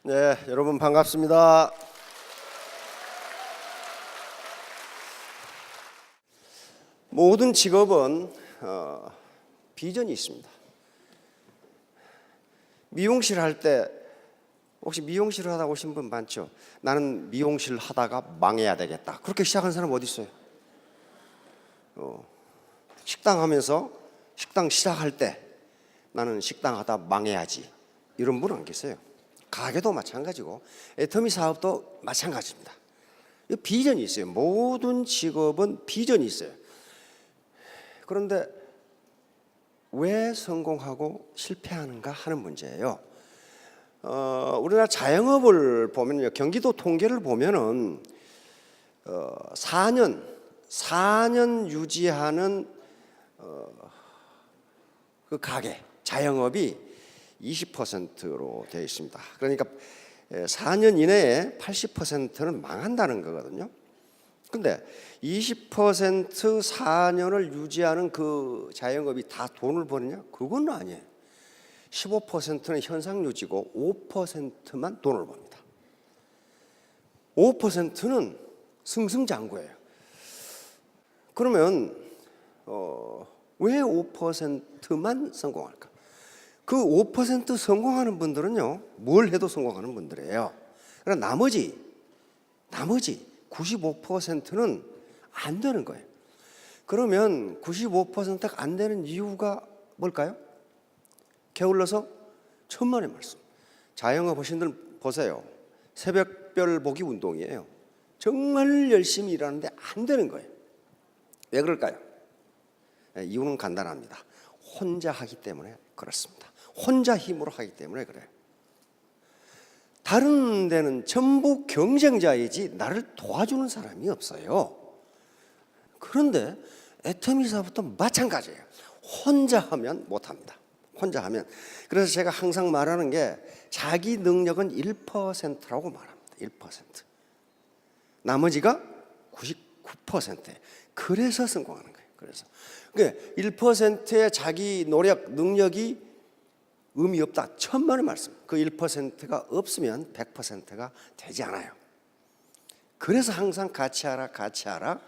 네, 여러분 반갑습니다. 모든 직업은 비전이 있습니다. 미용실 할 때 혹시 미용실을 하다 오신 분 많죠? 나는 미용실 하다가 망해야 되겠다. 그렇게 시작한 사람 어디 있어요? 식당 하면서 식당 시작할 때 나는 식당 하다 망해야지. 이런 분 안 계세요. 가게도 마찬가지고 애터미 사업도 마찬가지입니다. 비전이 있어요. 모든 직업은 비전이 있어요. 그런데 왜 성공하고 실패하는가 하는 문제예요. 우리나라 자영업을 보면요, 경기도 통계를 보면은 4년 유지하는 그 가게 자영업이 20%로 되어 있습니다. 그러니까 4년 이내에 80%는 망한다는 거거든요. 근데 20% 4년을 유지하는 그 자영업이 다 돈을 버느냐? 그건 아니에요. 15%는 현상 유지고 5%만 돈을 법니다. 5%는 승승장구예요. 그러면 왜 5%만 성공할까? 그 5% 성공하는 분들은요, 뭘 해도 성공하는 분들이에요. 그러나 나머지 95%는 안 되는 거예요. 그러면 95%가 안 되는 이유가 뭘까요? 게을러서 천만의 말씀. 자영업 하신 분들 보세요. 새벽별 보기 운동이에요. 정말 열심히 일하는데 안 되는 거예요. 왜 그럴까요? 이유는 간단합니다. 혼자 하기 때문에 그렇습니다. 혼자 힘으로 하기 때문에 그래요. 다른 데는 전부 경쟁자이지 나를 도와주는 사람이 없어요. 그런데 애터미사부터 마찬가지예요. 혼자 하면 못합니다. 혼자 하면. 그래서 제가 항상 말하는 게 자기 능력은 1%라고 말합니다. 1%. 나머지가 99%예요. 그래서 성공하는 거예요. 그래서 1%의 자기 노력, 능력이 의미 없다. 천만의 말씀. 그 1%가 없으면 100%가 되지 않아요. 그래서 항상 같이 하라.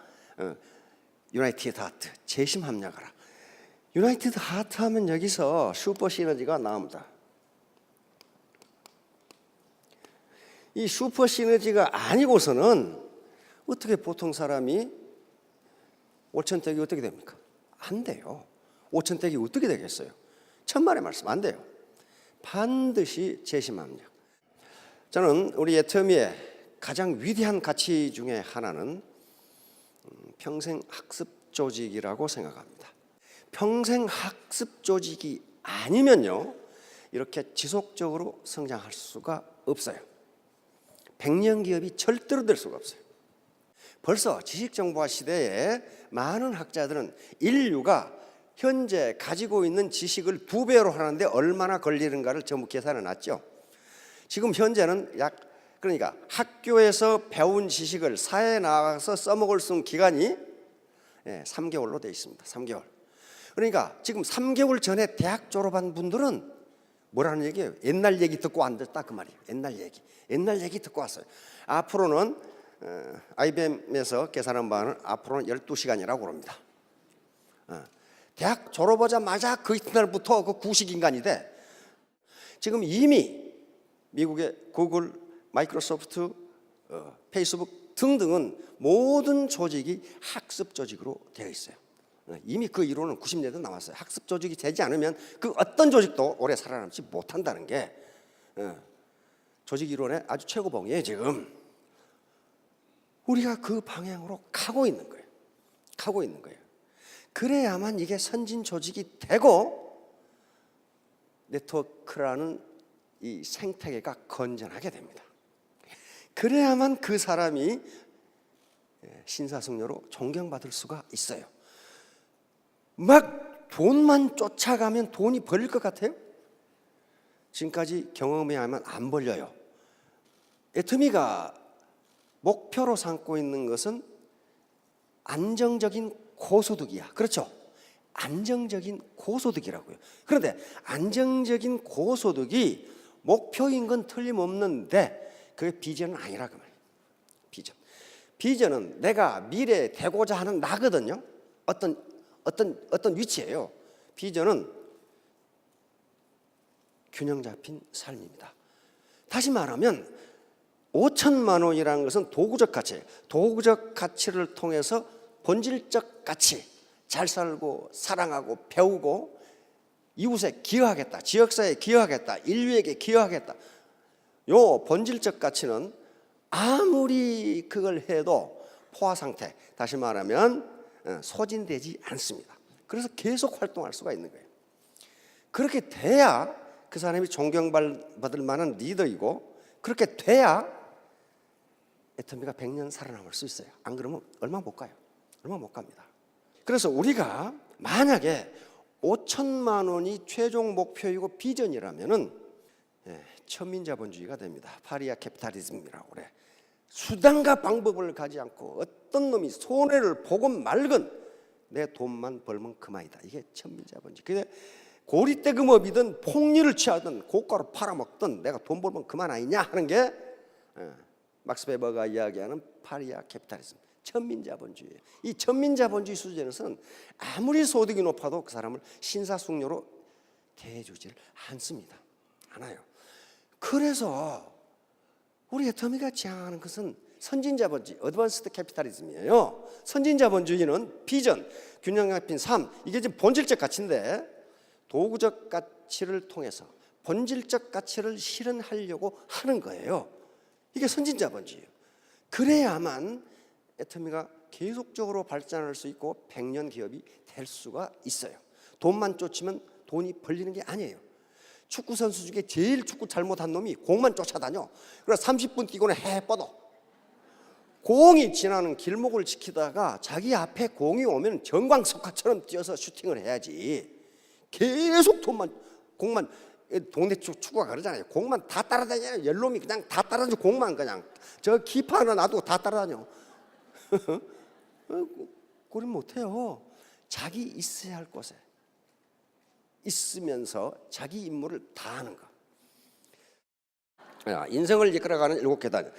유나이티드 하트, 재심 합력하라. 유나이티드 하트 하면 여기서 슈퍼 시너지가 나옵니다. 이 슈퍼 시너지가 아니고서는 어떻게 보통 사람이 5천택이 어떻게 됩니까? 안 돼요. 5천택이 어떻게 되겠어요? 천만의 말씀 안 돼요. 반드시 재심합력. 저는 우리 애터미의 가장 위대한 가치 중에 하나는 평생 학습 조직이라고 생각합니다. 평생 학습 조직이 아니면요, 이렇게 지속적으로 성장할 수가 없어요. 100년 기업이 절대로 될 수가 없어요. 벌써 지식정보화 시대에 많은 학자들은 인류가 현재 가지고 있는 지식을 2배로 하는데 얼마나 걸리는가를 전부 계산해 놨죠. 지금 현재는 그러니까 학교에서 배운 지식을 사회에 나가서 써먹을 수 있는 기간이 3개월로 되어 있습니다. 3개월. 그러니까 지금 3개월 전에 대학 졸업한 분들은 뭐라는 얘기예요? 옛날 얘기 듣고 안 됐다 그 말이에요. 옛날 얘기 듣고 왔어요. 앞으로는 IBM에서 계산한 바는 앞으로는 12시간이라고 그럽니다. 대학 졸업하자마자 그 이튿날부터 그 구식인간이 돼. 지금 이미 미국의 구글, 마이크로소프트, 페이스북 등등은 모든 조직이 학습 조직으로 되어 있어요. 이미 그 이론은 90년대 나왔어요. 학습 조직이 되지 않으면 그 어떤 조직도 오래 살아남지 못한다는 게 조직 이론의 아주 최고봉이에요. 지금 우리가 그 방향으로 가고 있는 거예요. 그래야만 이게 선진 조직이 되고 네트워크라는 이 생태계가 건전하게 됩니다. 그래야만 그 사람이 신사숙녀로 존경받을 수가 있어요. 막 돈만 쫓아가면 돈이 벌릴 것 같아요? 지금까지 경험해야만 안 벌려요. 애터미가 목표로 삼고 있는 것은 안정적인 고소득이야. 그렇죠? 안정적인 고소득이라고요. 그런데 안정적인 고소득이 목표인 건 틀림없는데 그게 비전은 아니라 그 말이에요. 비전은 내가 미래에 되고자 하는 나거든요. 어떤 위치예요. 비전은 균형 잡힌 삶입니다. 다시 말하면 5천만 원이라는 것은 도구적 가치예요. 도구적 가치를 통해서 본질적 가치, 잘 살고 사랑하고 배우고 이웃에 기여하겠다, 지역사회에 기여하겠다, 인류에게 기여하겠다. 요 본질적 가치는 아무리 그걸 해도 포화 상태, 다시 말하면 소진되지 않습니다. 그래서 계속 활동할 수가 있는 거예요. 그렇게 돼야 그 사람이 존경받을 만한 리더이고, 그렇게 돼야 애터미가 100년 살아남을 수 있어요. 안 그러면 얼마 못 가요. 얼마 못 갑니다. 그래서 우리가 만약에 5천만 원이 최종 목표이고 비전이라면은 천민자본주의가 됩니다. 파리아 캐피탈리즘이라고 그래. 수단과 방법을 가지 않고 어떤 놈이 손해를 보건 말건 내 돈만 벌면 그만이다. 이게 천민자본주의. 근데 고리대금업이든 폭리를 취하든 고가로 팔아먹든 내가 돈 벌면 그만 아니냐 하는 게 막스 베버가 이야기하는 파리아 캐피탈리즘, 천민자본주의예요. 이 천민자본주의 수준에서는 아무리 소득이 높아도 그 사람을 신사숙녀로 대해주질 않습니다. 않아요. 그래서 우리 애터미가 지향하는 것은 선진자본주의, 어드밴스드 캐피탈리즘이에요. 선진자본주의는 비전, 균형 잡힌 삶, 이게 지금 본질적 가치인데 도구적 가치를 통해서 본질적 가치를 실현하려고 하는 거예요. 이게 선진자본주의예요. 그래야만 애터미가 계속적으로 발전할 수 있고 100년 기업이 될 수가 있어요. 돈만 쫓으면 돈이 벌리는 게 아니에요. 축구 선수 중에 제일 축구 잘못한 놈이 공만 쫓아다녀. 그래서 30분 뛰고는 해 뻗어. 공이 지나는 길목을 지키다가 자기 앞에 공이 오면 정광석화처럼 뛰어서 슈팅을 해야지. 계속 공만, 동네 축구가 그러잖아요. 공만 다 따라다녀요. 열놈이 그냥 다 따라다녀. 공만 그냥 저 기파 하나 놔두고 다 따라다녀. 그리 못해요. 자기 있어야 할 곳에 있으면서 자기 임무를 다 하는 거. 인생을 이끌어가는 7계단.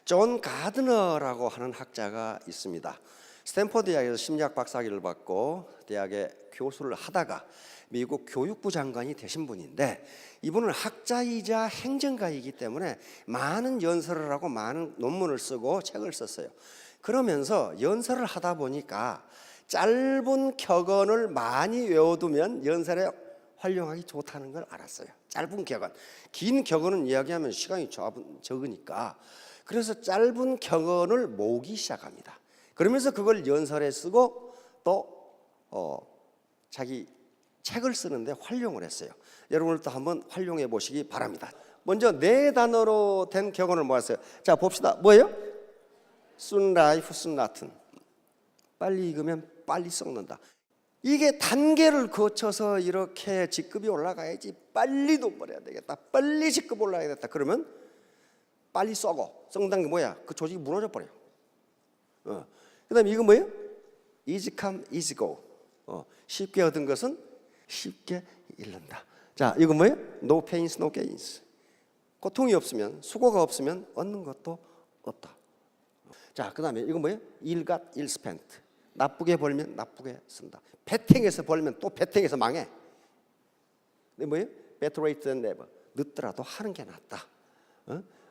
존 가드너라고 하는 학자가 있습니다. 스탠퍼드 대학에서 심리학 박사학위를 받고 대학에 교수를 하다가 미국 교육부 장관이 되신 분인데, 이분은 학자이자 행정가이기 때문에 많은 연설을 하고 많은 논문을 쓰고 책을 썼어요. 그러면서 연설을 하다 보니까 짧은 격언을 많이 외워두면 연설에 활용하기 좋다는 걸 알았어요. 짧은 격언. 긴 격언은 이야기하면 시간이 적으니까. 그래서 짧은 격언을 모으기 시작합니다. 그러면서 그걸 연설에 쓰고 또 자기 책을 쓰는데 활용을 했어요. 여러분들도 한번 활용해 보시기 바랍니다. 먼저 4단어로 된 격언을 모았어요. 자, 봅시다. 뭐예요? Soon life, soon nothing. 빨리 익으면 빨리 썩는다. 이게 단계를 거쳐서 이렇게 직급이 올라가야지. 빨리 돈 벌어야 되겠다. 빨리 직급 올라가야겠다. 그러면 빨리 썩어. 썩는다는 게 뭐야? 그 조직이 무너져 버려요. 그 다음에 이거 뭐예요? Easy come, easy go. 쉽게 얻은 것은 쉽게 잃는다. 자, 이거 뭐예요? No pains, no gains. 고통이 없으면, 수고가 없으면 얻는 것도 없다. 자, 그 다음에 이거 뭐예요? Ill got, ill spent. 나쁘게 벌면 나쁘게 쓴다. 배팅해서 벌면 또 배팅해서 망해. 근데 뭐예요? Better late than never. 늦더라도 하는 게 낫다.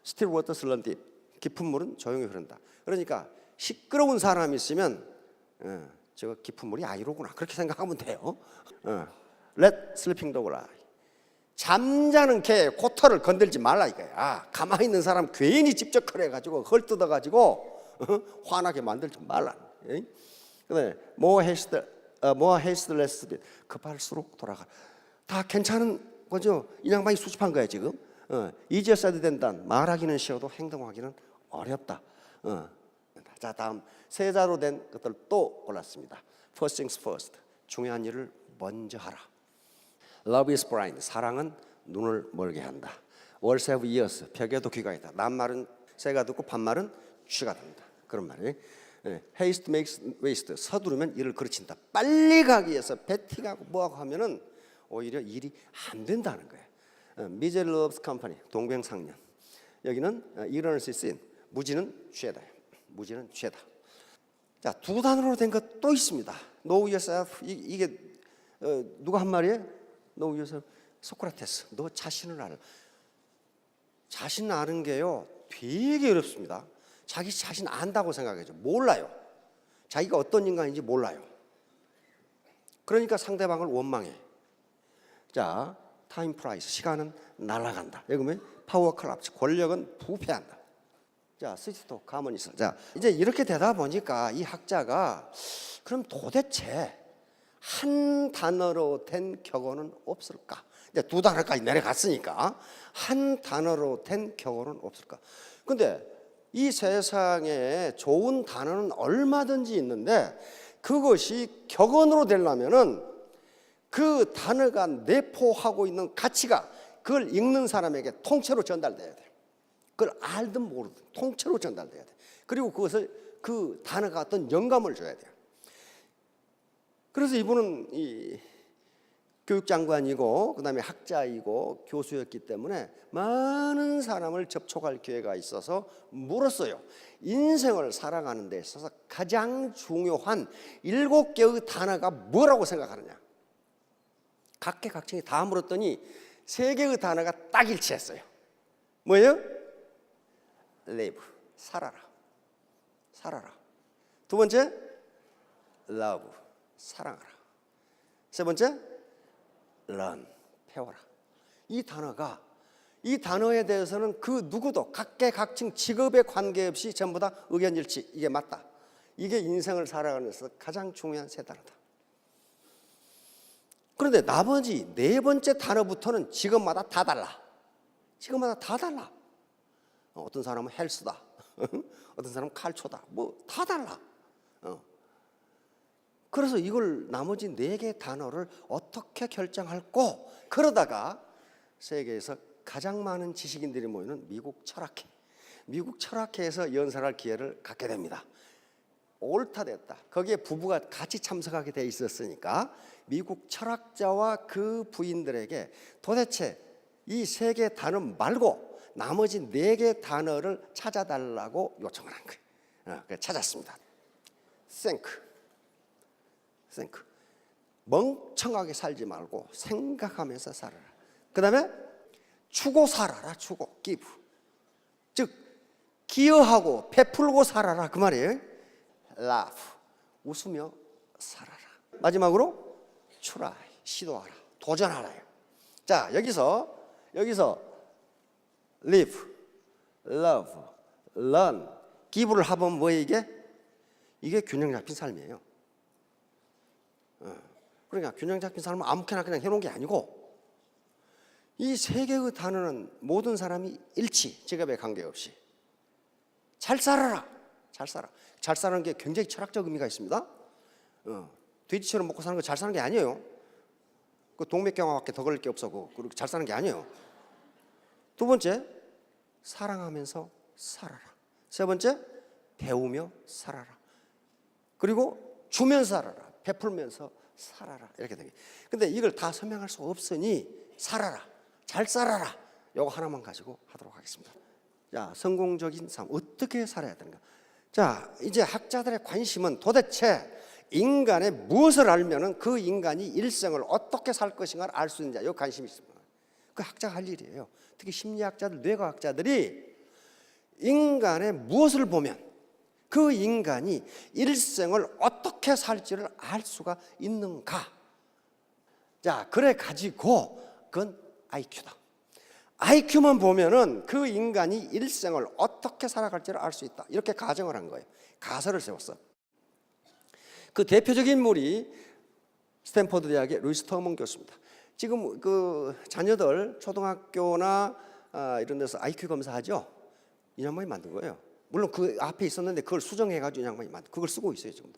Still waters run deep. 깊은 물은 조용히 흐른다. 그러니까 시끄러운 사람이 있으면 저 깊은 물이 아니로구나. 그렇게 생각하면 돼요. Let sleeping dog lie. 잠자는 개 코털을 건들지 말라 이거야. 가만히 있는 사람 괜히 집적 그래가지고 헐뜯어가지고 화나게 만들지 말라. 그다음에 more haste less speed. 급할수록 돌아가. 다 괜찮은 거죠. 이 양반이 수습한 거야 지금. 이제 써도 된다. 말하기는 쉬워도 행동하기는 어렵다. 자, 다음 세자로 된 것들 또 골랐습니다. First things first. 중요한 일을 먼저 하라. Love is blind. 사랑은 눈을 멀게 한다. Words have ears. 벽에도 귀가 있다. 남말은 새가 듣고 반말은 쥐가 듣는다. 그런 말이에요. Haste makes waste. 서두르면 일을 그르친다. 빨리 가기 위해서 배팅하고 뭐하고 하면은 오히려 일이 안 된다는 거예요. 미젤럽스 컴퍼니, 동병상련. 여기는 ignorance is sin, 무지는 죄다. 무지는 죄다. 자, 두 단어로 된 것 또 있습니다. Know yourself. 이게 누가 한 말이에요? Know yourself. 소크라테스. 너 자신을 알아. 자신 아는 게요 되게 어렵습니다. 자기 자신 안다고 생각하죠. 몰라요. 자기가 어떤 인간인지 몰라요. 그러니까 상대방을 원망해. 자, 타임 프라이스, 시간은 날아간다. 여기 보면 파워 컬랍스, 권력은 부패한다. 자, 스위스토 가머니스. 자, 이제 이렇게 되다 보니까 이 학자가 그럼 도대체 한 단어로 된 격언은 없을까? 이제 두 단어까지 내려갔으니까 한 단어로 된 격언은 없을까? 근데 이 세상에 좋은 단어는 얼마든지 있는데 그것이 격언으로 되려면은 그 단어가 내포하고 있는 가치가 그걸 읽는 사람에게 통째로 전달돼야 돼요. 그걸 알든 모르든 통째로 전달돼야 돼. 그리고 그것을 그 단어가 어떤 영감을 줘야 돼요. 그래서 이분은 이 교육장관이고 그다음에 학자이고 교수였기 때문에 많은 사람을 접촉할 기회가 있어서 물었어요. 인생을 살아가는 데 있어서 가장 중요한 7개의 단어가 뭐라고 생각하느냐. 각계각층이 다 물었더니 3개의 단어가 딱 일치했어요. 뭐예요? live, 살아라. 살아라. 두 번째, love, 사랑하라. 세 번째, learn, 배워라. 이 단어가, 이 단어에 대해서는 그 누구도 각계각층 직업에 관계없이 전부 다 의견 일치. 이게 맞다. 이게 인생을 살아가는 데서 가장 중요한 3단어다. 그런데 나머지 4번째 단어부터는 직업마다 다 달라. 직업마다 다 달라. 어떤 사람은 헬스다. 어떤 사람은 칼초다. 뭐 다 달라. 그래서 이걸 나머지 4개 단어를 어떻게 결정할꼬? 그러다가 세계에서 가장 많은 지식인들이 모이는 미국 철학회. 미국 철학회에서 연설할 기회를 갖게 됩니다. 옳다 됐다. 거기에 부부가 같이 참석하게 돼 있었으니까 미국 철학자와 그 부인들에게 도대체 이 3개 단어 말고 나머지 4개 단어를 찾아달라고 요청을 한 거예요. 찾았습니다. think. 멍청하게 살지 말고 생각하면서 살아라. 그 다음에 주고 살아라. 주고, give. 즉 기여하고 베풀고 살아라 그 말이에요. laugh, 웃으며 살아라. 마지막으로 try, 시도하라. 도전하라요. 자, 여기서 live, love, learn, give를 합하면 뭐예요 이게? 이게 균형 잡힌 삶이에요. 그러니까 균형 잡힌 삶은 아무렇게나 그냥 해놓은 게 아니고 이 3개의 단어는 모든 사람이 일치, 직업에 관계없이 잘 살아라. 잘 살아. 잘 사는 게 굉장히 철학적 의미가 있습니다. 돼지처럼 먹고 사는 거 잘 사는 게 아니에요. 그 동맥경화밖에 더 걸릴 게 없어. 그리고 잘 사는 게 아니에요. 두 번째, 사랑하면서 살아라. 세 번째, 배우며 살아라. 그리고 주면서 살아라. 베풀면서 살아라. 이렇게 되게. 근데 이걸 다 설명할 수 없으니 살아라. 잘 살아라. 요거 하나만 가지고 하도록 하겠습니다. 자, 성공적인 삶 어떻게 살아야 되는가? 자, 이제 학자들의 관심은 도대체 인간의 무엇을 알면은 그 인간이 일생을 어떻게 살 것인가를 알 수 있느냐. 요 관심이 있습니다. 그 학자가 할 일이에요. 특히 심리학자들, 뇌과학자들이 인간의 무엇을 보면 그 인간이 일생을 어떻게 살지를 알 수가 있는가. 자, 그래 가지고 그건 IQ다. IQ만 보면은 그 인간이 일생을 어떻게 살아갈지를 알 수 있다. 이렇게 가정을 한 거예요. 가설을 세웠어. 그 대표적인 인물이 스탠퍼드 대학의 루이스 터먼 교수입니다. 지금 그 자녀들 초등학교나 이런 데서 IQ 검사하죠. 이 양반이 만든 거예요. 물론 그 앞에 있었는데 그걸 수정해가지고 이 양반이 만든, 그걸 쓰고 있어요 지금.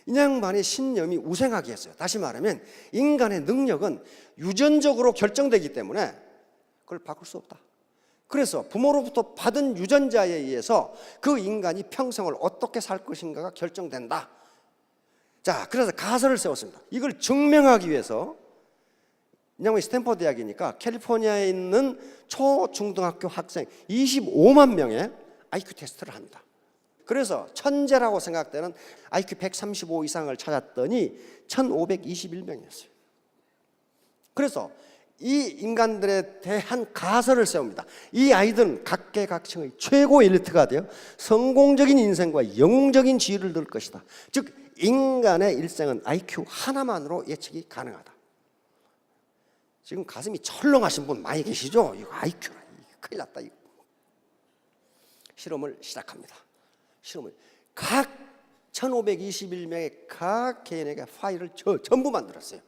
이 양반의 신념이 우생하게 했어요. 다시 말하면 인간의 능력은 유전적으로 결정되기 때문에 그걸 바꿀 수 없다. 그래서 부모로부터 받은 유전자에 의해서 그 인간이 평생을 어떻게 살 것인가가 결정된다. 자, 그래서 가설을 세웠습니다. 이걸 증명하기 위해서 인양만이 스탠퍼드 대학이니까 캘리포니아에 있는 초중등학교 학생 25만 명의 IQ 테스트를 합니다. 그래서 천재라고 생각되는 IQ 135 이상을 찾았더니 1521명이었어요. 그래서 이 인간들에 대한 가설을 세웁니다. 이 아이들은 각계각층의 최고 엘리트가 되어 성공적인 인생과 영웅적인 지위를 얻을 것이다. 즉 인간의 일생은 IQ 하나만으로 예측이 가능하다. 지금 가슴이 철렁하신 분 많이 계시죠? 이거 IQ라, 큰일 났다. 이거. 실험을 시작합니다. 실험을 각 1521명의 각 개인에게 파일을 전부 만들었어요.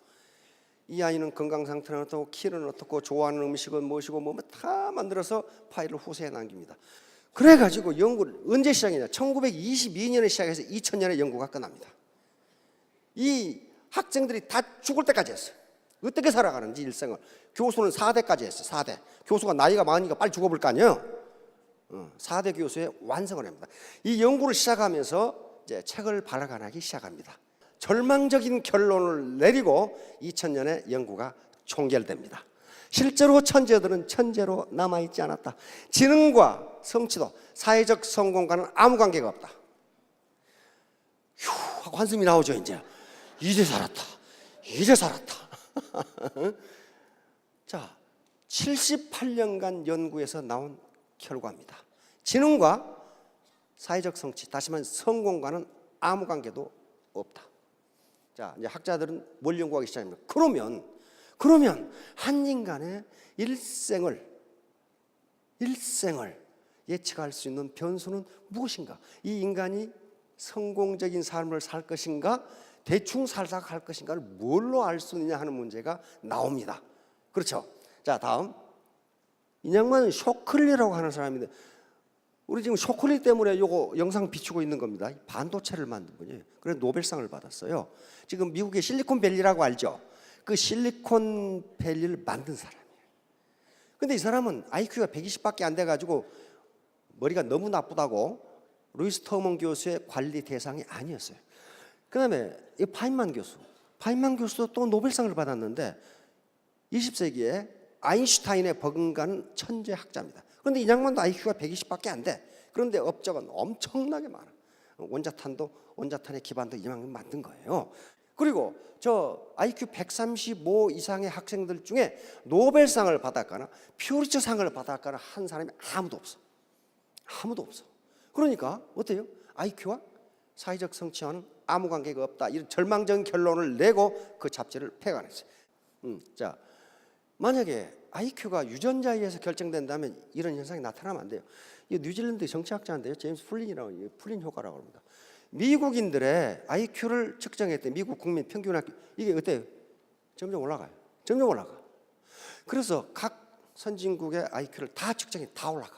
이 아이는 건강 상태는 어떻고 키는 어떻고 좋아하는 음식은 무엇이고 뭐 다 만들어서 파일을 후세에 남깁니다. 그래가지고 연구를 언제 시작했냐? 1922년에 시작해서 2000년에 연구가 끝납니다. 이 학생들이 다 죽을 때까지 했어요. 어떻게 살아가는지 일생을. 교수는 4대까지 했어요. 4대. 교수가 나이가 많으니까 빨리 죽어볼 거 아니에요. 4대 교수의 완성을 합니다. 이 연구를 시작하면서 이제 책을 발간하기 시작합니다. 절망적인 결론을 내리고 2000년에 연구가 종결됩니다. 실제로 천재들은 천재로 남아있지 않았다. 지능과 성취도, 사회적 성공과는 아무 관계가 없다. 휴 하고 한숨이 나오죠. 이제 살았다. 이제 살았다. 자, 78년간 연구에서 나온 결과입니다. 지능과 사회적 성취, 다시 말해 성공과는 아무 관계도 없다. 자, 이제 학자들은 뭘 연구하기 시작합니다. 그러면 한 인간의 일생을 예측할 수 있는 변수는 무엇인가? 이 인간이 성공적인 삶을 살 것인가? 대충 살다가 갈 것인가를 뭘로 알 수 있느냐 하는 문제가 나옵니다. 그렇죠? 자, 다음. 이양만 쇼클리라고 하는 사람인데 우리 지금 쇼클리 때문에 요거 영상 비추고 있는 겁니다. 반도체를 만든 분이에요. 그래서 노벨상을 받았어요. 지금 미국의 실리콘밸리라고 알죠? 그 실리콘밸리를 만든 사람이에요. 근데 이 사람은 IQ가 120밖에 안 돼가지고 머리가 너무 나쁘다고 루이스 터먼 교수의 관리 대상이 아니었어요. 그 다음에 이 파인만 교수도 또 노벨상을 받았는데 20세기에 아인슈타인에 버금가는 천재 학자입니다. 그런데 이 양반도 IQ가 120밖에 안 돼. 그런데 업적은 엄청나게 많아. 원자탄의 기반도 이 양반이 만든 거예요. 그리고 저 IQ 135 이상의 학생들 중에 노벨상을 받았거나 퓨리처상을 받았거나 한 사람이 아무도 없어. 그러니까 어때요? IQ와 사회적 성취와는 아무 관계가 없다. 이런 절망적인 결론을 내고 그 잡지를 폐간했어요. 자, 만약에 IQ가 유전자에 의해서 결정된다면 이런 현상이 나타나면 안 돼요. 이 뉴질랜드 정치학자인데요, 제임스 플린이라고, 플린 효과라고 합니다. 미국인들의 IQ를 측정했대. 미국 국민 평균 IQ 이게 어때요? 점점 올라가. 그래서 각 선진국의 IQ를 다 측정해 다 올라가.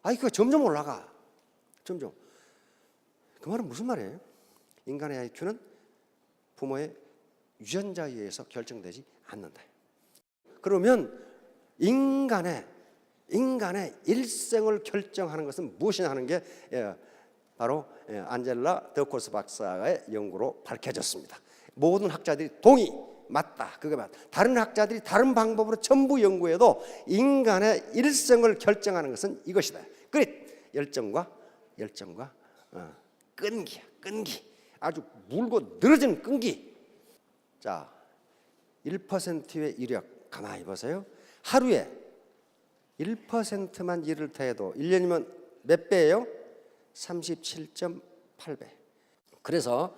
IQ가 점점 올라가. 점점. 그 말은 무슨 말이에요? 인간의 IQ는 부모의 유전자에 의해서 결정되지 않는다. 그러면 인간의 일생을 결정하는 것은 무엇이냐 하는 게 바로 안젤라 더코스 박사의 연구로 밝혀졌습니다. 모든 학자들이 동의, 맞다, 그게 맞다. 다른 학자들이 다른 방법으로 전부 연구해도 인간의 일생을 결정하는 것은 이것이다. 그릿, 열정과 끈기야. 아주 물고 늘어지는 끈기. 자, 1%의 이력 가만히 보세요. 하루에 1%만 일을 더해도 1년이면 몇 배예요? 37.8배. 그래서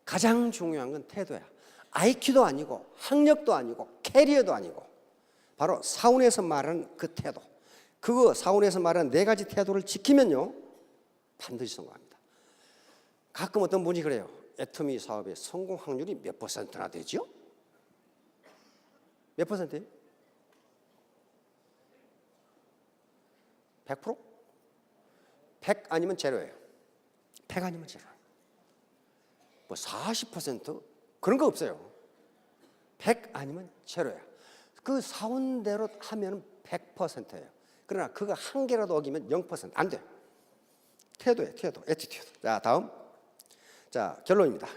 가장 중요한 건 태도야. IQ도 아니고 학력도 아니고 캐리어도 아니고 바로 사원에서 말하는 그 태도. 그거 사원에서 말하는 4가지 태도를 지키면요 반드시 성공합니다. 가끔 어떤 분이 그래요. 애터미 사업의 성공 확률이 몇 %나 되죠? 몇 %예요? 100%? 100 아니면 제로예요. 100 아니면 제로예요. 뭐 40% 그런 거 없어요. 100 아니면 제로야. 그 사원대로 하면 100%예요. 그러나 그거 한 개라도 어기면 0% 안 돼. 태도예요. 태도, 애티튜드. 자, 다음. 자, 결론입니다.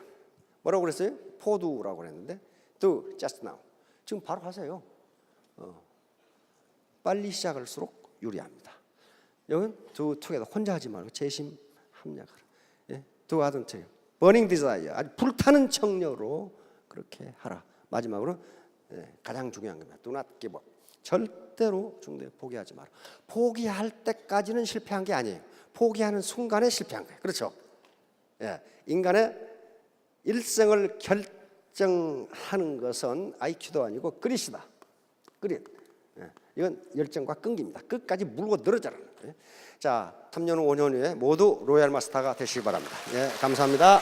뭐라고 그랬어요? 포두라고 그랬는데 do just now. 지금 바로 하세요. 빨리 시작할수록 유리합니다. 여긴 투게더 혼자 하지 말고 재심 합력하라. 예? 두 아던트 버닝 디자이어 아주 불타는 청력으로 그렇게 하라. 마지막으로 가장 중요한 겁니다. Do not give up. 절대로 중대 포기하지 마라. 포기할 때까지는 실패한 게 아니에요. 포기하는 순간에 실패한 거예요. 그렇죠? 예. 인간의 일생을 결정하는 것은 IQ도 아니고 그릿이다. 그릿. 예. 이건 열정과 끈기입니다. 끝까지 물고 늘어져라는 거예요. 자, 3년 후 5년 후에 모두 로얄 마스터가 되시기 바랍니다. 예, 감사합니다.